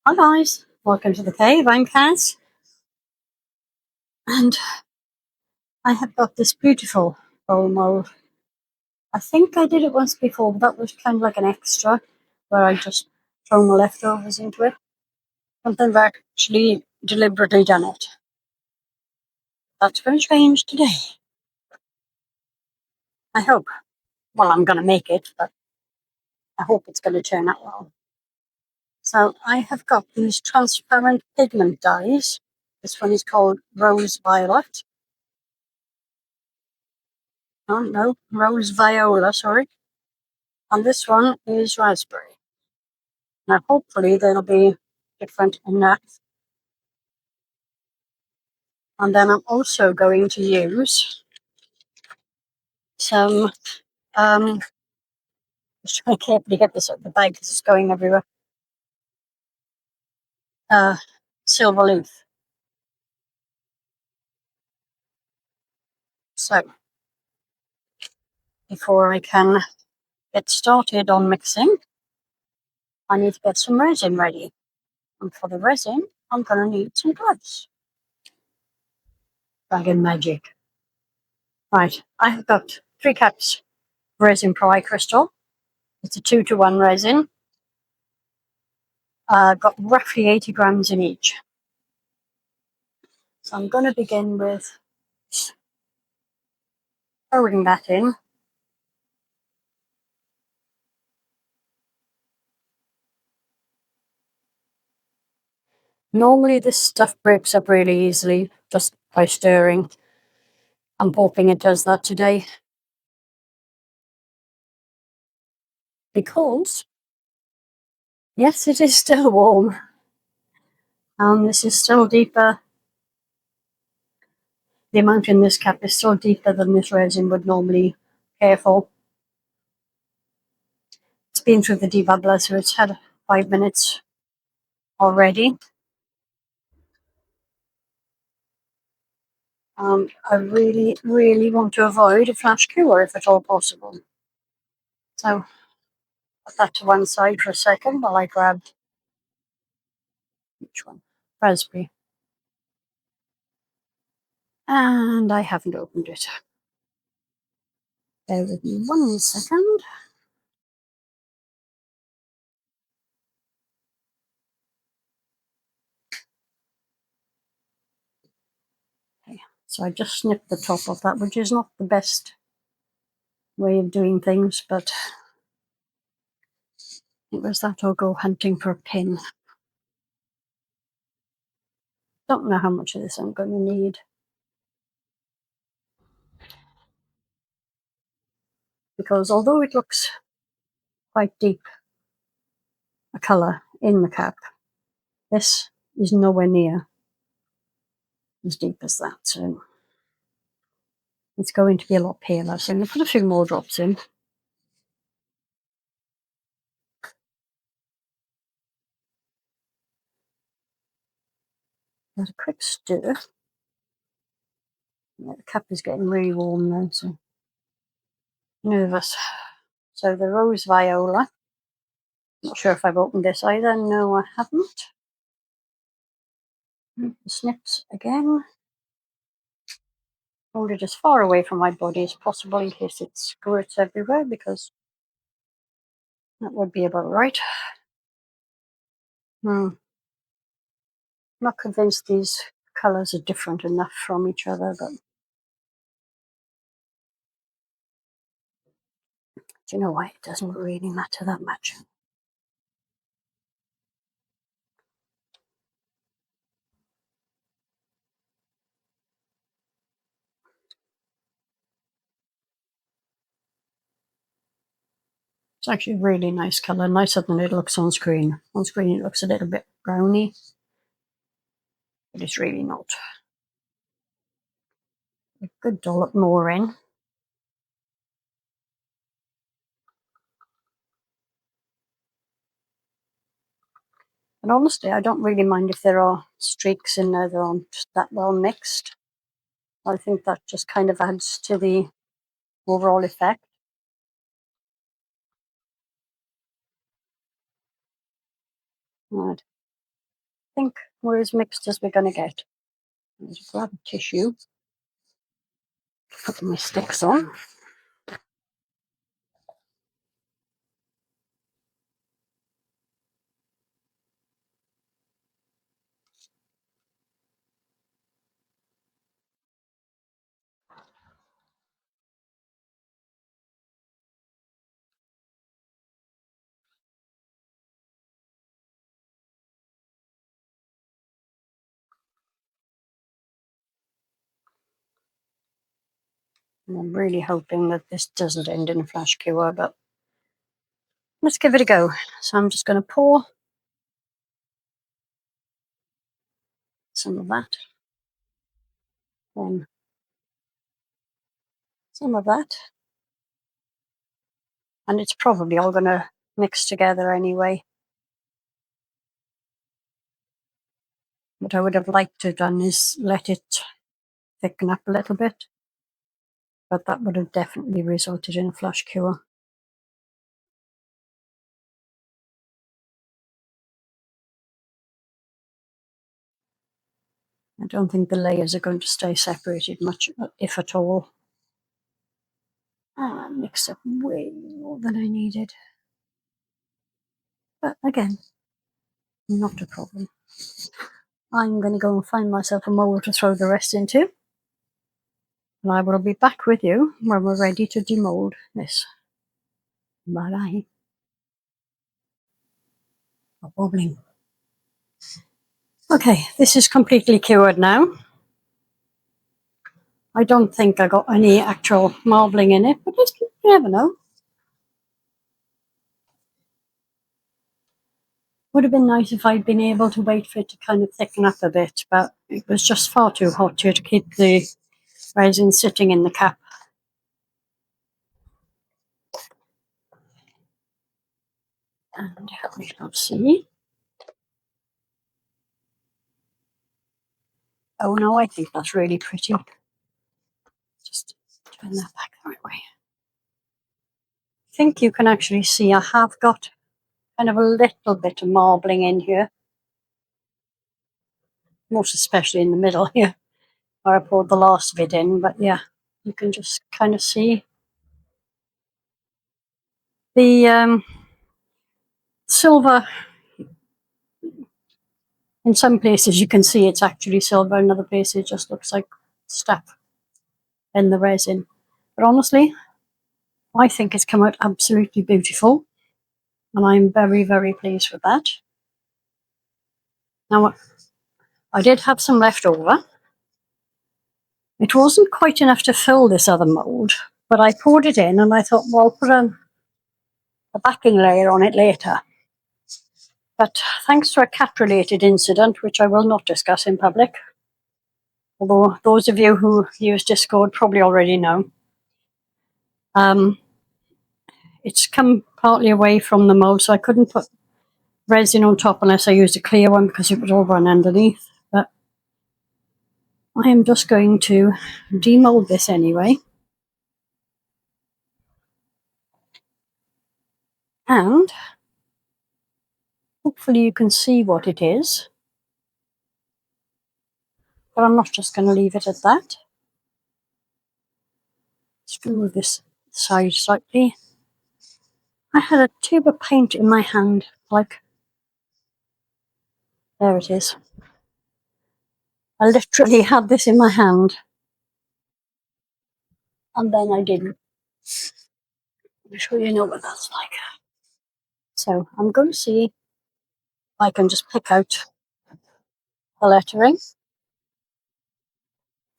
Hi guys, welcome to the cave. I'm Kaz, and I have got this beautiful bowl mold. I think I did it once before, but that was kind of like an extra where I just thrown the leftovers into it. Something I've actually deliberately done it. That's going to change today. I hope. Well, I'm going to make it, but I hope it's going to turn out well. So I have got these transparent pigment dyes. This one is called Rose Violet. Oh no, Rose Viola, sorry. And this one is raspberry. Now, hopefully, they'll be different enough. And then I'm also going to use some, just trying to carefully get this out of the bag because it's going everywhere. Silver leaf. So, before I can get started on mixing, I need to get some resin ready. And for the resin, I'm going to need some gloves. Dragon magic. Right, I have got 3 cups resin Pro crystal. It's a 2-to-1 resin. Got roughly 80 grams in each. So I'm going to begin with pouring that in. Normally this stuff breaks up really easily just by stirring. I'm hoping it does that today. Because, yes, it is still warm. This is still deeper. The amount in this cup is still deeper than this resin would normally care for. It's been through the debubbler, so it's had 5 minutes already. I really, really want to avoid a flash cure if at all possible. So, put that to one side for a second while I grab which one? Raspberry. And I haven't opened it. Bear with me 1 second. Okay, so I just snipped the top of that, which is not the best way of doing things, but it was that or go hunting for a pin. Don't know how much of this I'm going to need. Because although it looks quite deep a colour in the cup, this is nowhere near as deep as that. So it's going to be a lot paler. So I'm going to put a few more drops in. Give it a quick stir. Yeah, the cup is getting really warm now, so nervous. So the Rose Viola. Not sure if I've opened this either. No, I haven't. The snips again. Hold it as far away from my body as possible in case it squirts everywhere, because that would be about right. I'm not convinced these colours are different enough from each other, but do you know why? It doesn't really matter that much. It's actually a really nice colour, nicer than it looks on screen. On screen it looks a little bit browny, but it's really not. A good dollop more in. And honestly, I don't really mind if there are streaks in there that aren't that well mixed. I think that just kind of adds to the overall effect. Right. think we're as mixed as we're going to get. Let's grab a tissue, put my sticks on. And I'm really hoping that this doesn't end in a flash cure, but let's give it a go. So I'm just going to pour some of that, then some of that, and it's probably all going to mix together anyway. What I would have liked to have done is let it thicken up a little bit, but that would have definitely resulted in a flush cure. I don't think the layers are going to stay separated much, if at all. I mixed up way more than I needed. But again, not a problem. I'm going to go and find myself a mould to throw the rest into. And I will be back with you when we're ready to demold this. Bye-bye. Oh, wobbling. Okay, this is completely cured now. I don't think I got any actual marbling in it, but you never know. Would have been nice if I'd been able to wait for it to kind of thicken up a bit, but it was just far too hot here to keep the resin sitting in the cap. And we shall see. Oh no, I think that's really pretty. Just turn that back the right way. I think you can actually see I have got kind of a little bit of marbling in here. Most especially in the middle here, where I poured the last bit in, but yeah, you can just kind of see the silver. In some places you can see it's actually silver, in other places it just looks like stuff in the resin. But honestly, I think it's come out absolutely beautiful, and I'm very, very pleased with that. Now, I did have some left over. It wasn't quite enough to fill this other mould, but I poured it in and I thought, well, I'll put a backing layer on it later. But thanks to a cat-related incident, which I will not discuss in public, although those of you who use Discord probably already know, it's come partly away from the mould, so I couldn't put resin on top unless I used a clear one because it would all run underneath. But I am just going to demold this anyway. And hopefully you can see what it is. But I'm not just going to leave it at that. Let's move this side slightly. I had a tube of paint in my hand, like, there it is. I literally had this in my hand, and then I didn't. I'm sure you know what that's like. So I'm going to see if I can just pick out the lettering.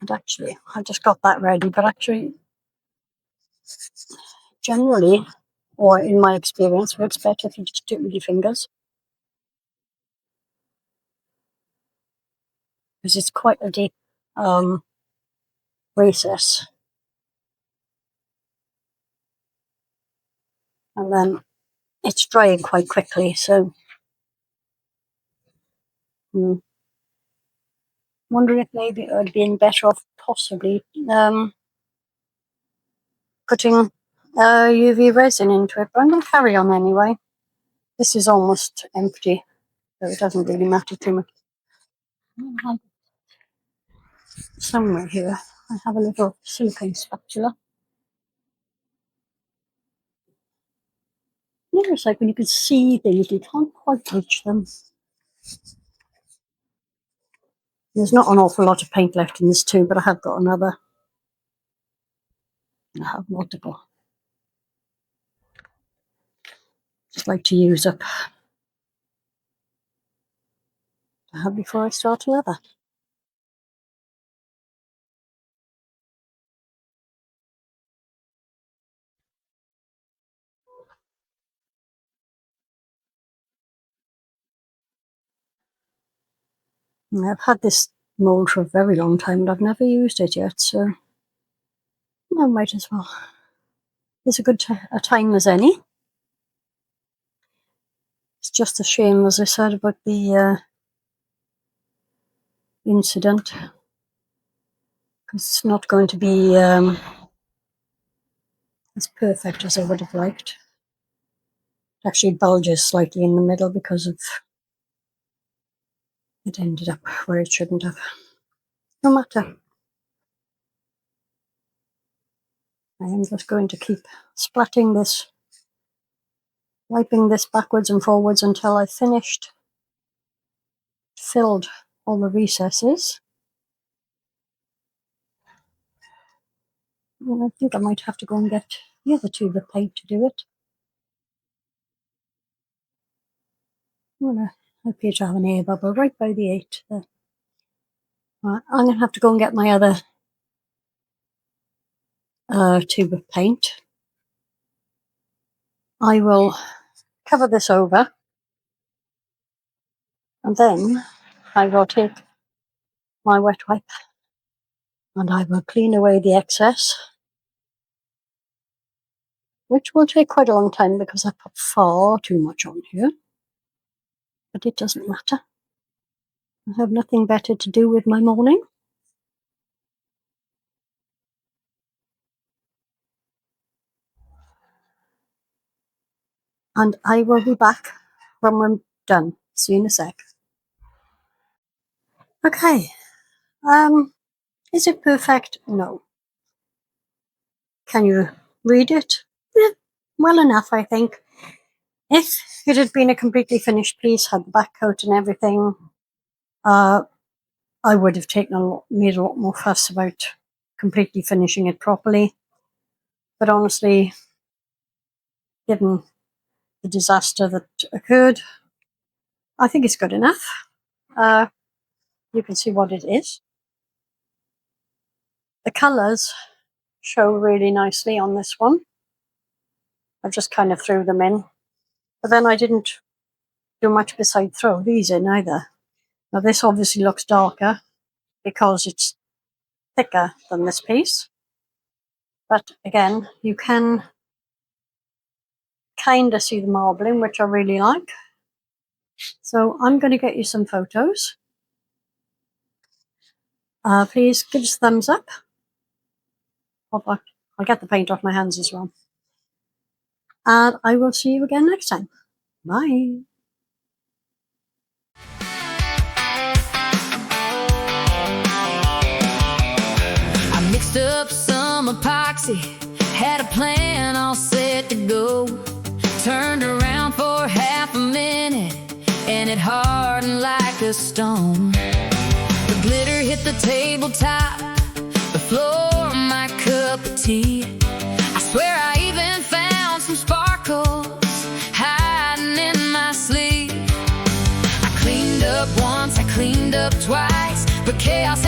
And actually, I just got that ready, but actually, generally, or in my experience, works better if you just do it with your fingers. Because it's quite a deep recess. And then it's drying quite quickly, so wondering if maybe it would have been better off possibly putting UV resin into it, but I'm going to carry on anyway. This is almost empty, so it doesn't really matter too much. Somewhere here I have a little silicone spatula. It's like when you can see things, you can't quite reach them. There's not an awful lot of paint left in this tube, but I have got another. I have multiple. Just like to use up I have before I start another. And I've had this mould for a very long time, but I've never used it yet, so I might as well. It's a good a time as any. It's just a shame, as I said, about the incident, because it's not going to be as perfect as I would have liked. It actually bulges slightly in the middle because of it ended up where it shouldn't have. No matter. I am just going to keep splatting this, wiping this backwards and forwards until I've filled all the recesses. And I think I might have to go and get the other tube of paint to do it. I appear to have an air bubble right by the 8 there. Right, I'm going to have to go and get my other tube of paint. I will cover this over, and then I will take my wet wipe and I will clean away the excess, which will take quite a long time because I put far too much on here, but it doesn't matter. I have nothing better to do with my morning. And I will be back when we're done. See you in a sec. Okay. Is it perfect? No. Can you read it? Yeah, well enough, I think. If it had been a completely finished piece, had the back coat and everything, I would have made a lot more fuss about completely finishing it properly. But honestly, given the disaster that occurred, I think it's good enough. You can see what it is. The colours show really nicely on this one. I just kind of threw them in. But then I didn't do much besides throw these in either. Now this obviously looks darker because it's thicker than this piece. But again, you can kind of see the marbling, which I really like. So I'm going to get you some photos. Please give us a thumbs up. I'll get the paint off my hands as well. And I will see you again next time. Bye. I mixed up some epoxy, had a plan all set to go. Turned around for half a minute and it hardened like a stone. The glitter hit the tabletop, the floor my cup of tea. I swear I even found some sparkles hiding in my sleeve. I cleaned up once, I cleaned up twice, but chaos